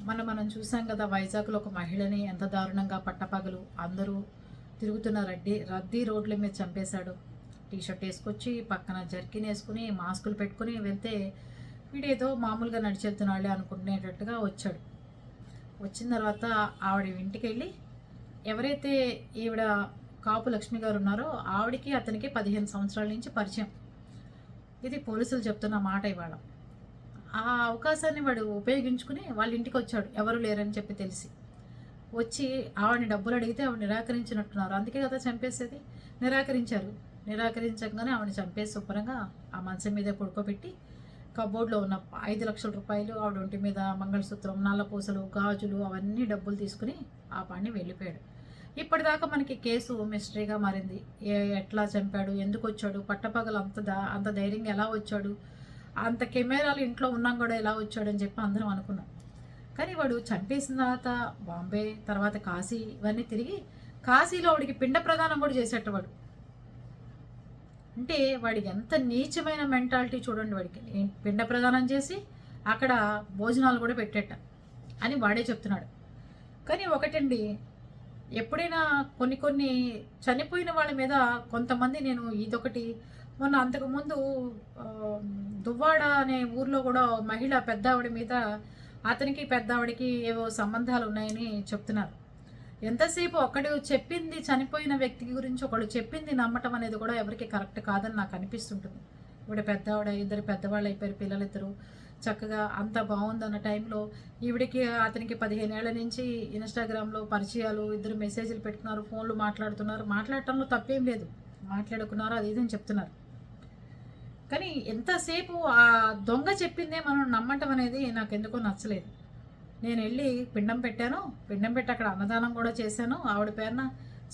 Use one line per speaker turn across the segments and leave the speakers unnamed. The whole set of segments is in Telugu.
మనం చూసాం కదా, వైజాగ్లో ఒక మహిళని ఎంత దారుణంగా పట్టపగలు అందరూ తిరుగుతున్న రద్దీ రోడ్ల మీద చంపేశాడు. టీషర్ట్ వేసుకొచ్చి పక్కన జర్కిన్ వేసుకుని మాస్కులు పెట్టుకుని వెళ్తే వీడేదో మామూలుగా నడిచెళ్తున్నాళ్ళే అనుకునేటట్టుగా వచ్చాడు. వచ్చిన తర్వాత ఆవిడ ఇంటికి వెళ్ళి ఎవరైతే ఈవిడ కాపు లక్ష్మి గారు ఉన్నారో ఆవిడికి అతనికి 15 సంవత్సరాల నుంచి పరిచయం. ఇది పోలీసులు చెప్తున్న మాట ఇవాళ. ఆ అవకాశాన్ని వాడు ఉపయోగించుకుని వాళ్ళ ఇంటికి వచ్చాడు, ఎవరు లేరని చెప్పి తెలిసి. వచ్చి ఆవిడని డబ్బులు అడిగితే ఆవిడ నిరాకరించినట్టున్నారు. అందుకే కదా చంపేసేది. నిరాకరించగానే ఆవిడని చంపేసి శుభ్రంగా ఆ మంచం మీద పడుకోబెట్టి కబోర్డ్లో ఉన్న 5 లక్షల రూపాయలు, ఆవిడ ఒంటి మీద మంగళసూత్రం, నల్లపూసలు, గాజులు అవన్నీ డబ్బులు తీసుకుని ఆ పని వెళ్ళిపోయాడు. ఇప్పటిదాకా మనకి కేసు మిస్టరీగా మారింది. ఎట్లా చంపాడు, ఎందుకు వచ్చాడు, పట్టపగలు అంత ధైర్యంగా ఎలా వచ్చాడు, అంత కెమెరాలు ఇంట్లో ఉన్నాం కూడా ఎలా వచ్చాడని చెప్పి అందరం అనుకున్నాం. కానీ వాడు చంపేసిన తర్వాత బాంబే, తర్వాత కాశీ, ఇవన్నీ తిరిగి కాశీలో వాడికి పిండ ప్రదానం కూడా చేసేటవాడు. అంటే వాడికి ఎంత నీచమైన మెంటాలిటీ చూడండి. వాడికి పిండ ప్రదానం చేసి అక్కడ భోజనాలు కూడా పెట్టేట అని వాడే చెప్తున్నాడు. కానీ ఒకటండి, ఎప్పుడైనా కొన్ని చనిపోయిన వాళ్ళ మీద కొంతమంది, నేను ఇదొకటి మొన్న అంతకుముందు దువ్వాడ అనే ఊర్లో కూడా మహిళ పెద్దావిడ మీద అతనికి పెద్దావిడికి ఏవో సంబంధాలు ఉన్నాయని చెప్తున్నారు. ఎంతసేపు ఒకడు చెప్పింది, చనిపోయిన వ్యక్తి గురించి ఒకడు చెప్పింది నమ్మటం అనేది కూడా ఎవరికి కరెక్ట్ కాదని నాకు అనిపిస్తుంటుంది. ఇప్పుడు పెద్దవాడ, ఇద్దరు పెద్దవాళ్ళు అయిపోయారు, పిల్లలిద్దరు చక్కగా అంత బాగుందన్న టైంలో ఈవిడికి అతనికి 15 ఏళ్ల నుంచి ఇన్స్టాగ్రామ్లో పరిచయాలు, ఇద్దరు మెసేజ్లు పెట్టుకున్నారు, ఫోన్లు మాట్లాడుతున్నారు. మాట్లాడటంలో తప్పేం లేదు, మాట్లాడుకున్నారు, అది ఇదని చెప్తున్నారు. కానీ ఎంతసేపు ఆ దొంగ చెప్పిందే మనం నమ్మటం అనేది నాకు ఎందుకో నచ్చలేదు. నేను వెళ్ళి పిండం పెట్టి అక్కడ అన్నదానం కూడా చేశాను. ఆవిడ పేరున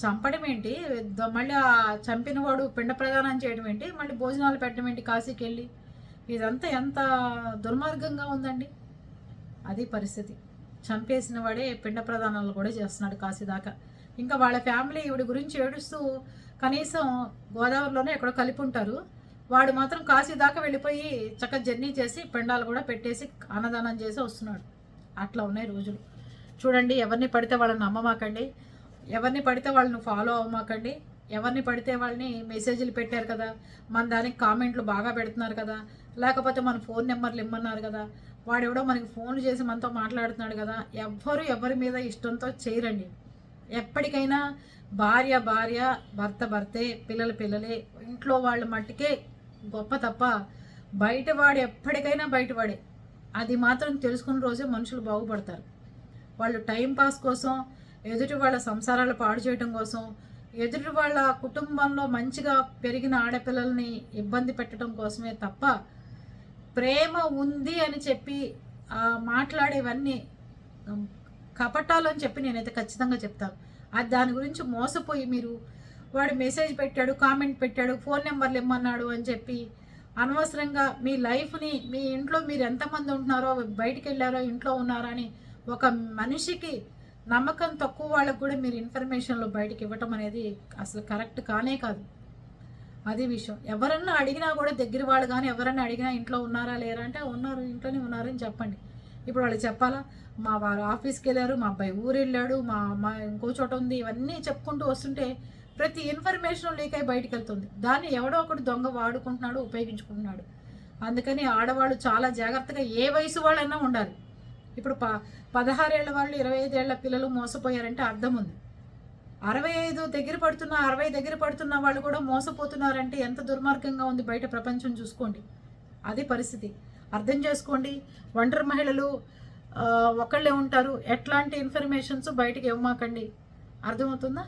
చంపడం ఏంటి, మళ్ళీ ఆ చంపిన వాడు పిండ ప్రదానం చేయడం ఏంటి, మళ్ళీ భోజనాలు పెట్టడం ఏంటి కాశీకి వెళ్ళి, ఇదంతా ఎంత దుర్మార్గంగా ఉందండి. అది పరిస్థితి. చంపేసిన వాడే పిండ ప్రదానాలు కూడా చేస్తున్నాడు కాశీ దాకా. ఇంకా వాళ్ళ ఫ్యామిలీ ఈవిడ గురించి ఏడుస్తూ కనీసం గోదావరిలోనే ఎక్కడో కలిపి ఉంటారు, వాడు మాత్రం కాశీ దాకా వెళ్ళిపోయి చక్కగా జర్నీ చేసి పిండాలు కూడా పెట్టేసి అన్నదానం చేసి వస్తున్నాడు. అట్లా ఉన్నాయి రోజులు. చూడండి, ఎవరిని పడితే వాళ్ళని నమ్మమాకండి, ఎవరిని పడితే వాళ్ళని ఫాలో అవ్వమాకండి, ఎవరిని పడితే వాళ్ళని మెసేజ్లు పెట్టారు కదా, మన దానికి కామెంట్లు బాగా పెడుతున్నారు కదా, లేకపోతే మన ఫోన్ నెంబర్లు ఇమ్మన్నారు కదా, వాడెవడో మనకి ఫోన్లు చేసి మనతో మాట్లాడుతున్నాడు కదా, ఎవరి మీద ఇష్టంతో చేయరండి. ఎప్పటికైనా భార్య భర్త భర్తే, పిల్లలే, ఇంట్లో వాళ్ళ మట్టుకే గొప్ప తప్ప బయటవాడు ఎప్పటికైనా బయటవాడే. అది మాత్రం తెలుసుకున్న రోజే మనుషులు బాగుపడతారు. వాళ్ళు టైంపాస్ కోసం, ఎదుటి వాళ్ళ సంసారాలు పాడు చేయడం కోసం, ఎదుటి వాళ్ళ కుటుంబంలో మంచిగా పెరిగిన ఆడపిల్లల్ని ఇబ్బంది పెట్టడం కోసమే తప్ప ప్రేమ ఉంది అని చెప్పి మాట్లాడేవన్నీ కపటాలు అని చెప్పి నేనైతే ఖచ్చితంగా చెప్తాను. అది దాని గురించి మోసపోయి మీరు వాడు మెసేజ్ పెట్టాడు, కామెంట్ పెట్టాడు, ఫోన్ నెంబర్లు ఇమ్మన్నాడు అని చెప్పి అనవసరంగా మీ లైఫ్ని, మీ ఇంట్లో మీరు ఎంతమంది ఉంటున్నారో, బయటికి వెళ్ళారో, ఇంట్లో ఉన్నారో అని ఒక మనిషికి నమ్మకం తక్కువ వాళ్ళకు కూడా మీరు ఇన్ఫర్మేషన్లు బయటికి ఇవ్వటం అనేది అసలు కరెక్ట్ కానే కాదు. అది విషయం. ఎవరన్నా అడిగినా కూడా, దగ్గర వాళ్ళు కానీ ఎవరన్నా అడిగినా ఇంట్లో ఉన్నారా లేరా అంటే ఉన్నారు, ఇంట్లోనే ఉన్నారని చెప్పండి. ఇప్పుడు వాళ్ళు చెప్పాలా, మా వారు ఆఫీస్కి వెళ్ళారు, మా అబ్బాయి ఊరు వెళ్ళాడు, మా అమ్మాయి ఇంకో చోట ఉంది, ఇవన్నీ చెప్పుకుంటూ వస్తుంటే ప్రతి ఇన్ఫర్మేషన్ లీక్ అయి బయటకు వెళ్తుంది. దాన్ని ఎవడో ఒకటి దొంగ వాడుకుంటున్నాడు, ఉపయోగించుకుంటున్నాడు. అందుకని ఆడవాళ్ళు చాలా జాగ్రత్తగా, ఏ వయసు వాళ్ళైనా ఉండాలి. ఇప్పుడు 16 ఏళ్ల వాళ్ళు, 25 ఏళ్ల పిల్లలు మోసపోయారంటే అర్థం ఉంది. 60 దగ్గర పడుతున్న వాళ్ళు కూడా మోసపోతున్నారంటే ఎంత దుర్మార్గంగా ఉంది బయట ప్రపంచం చూసుకోండి. అది పరిస్థితి. అర్థం చేసుకోండి. ఒంటరి మహిళలు ఒకళ్ళే ఉంటారు, ఎట్లాంటి ఇన్ఫర్మేషన్స్ బయటికి ఇవ్వమాకండి. అర్థమవుతుందా?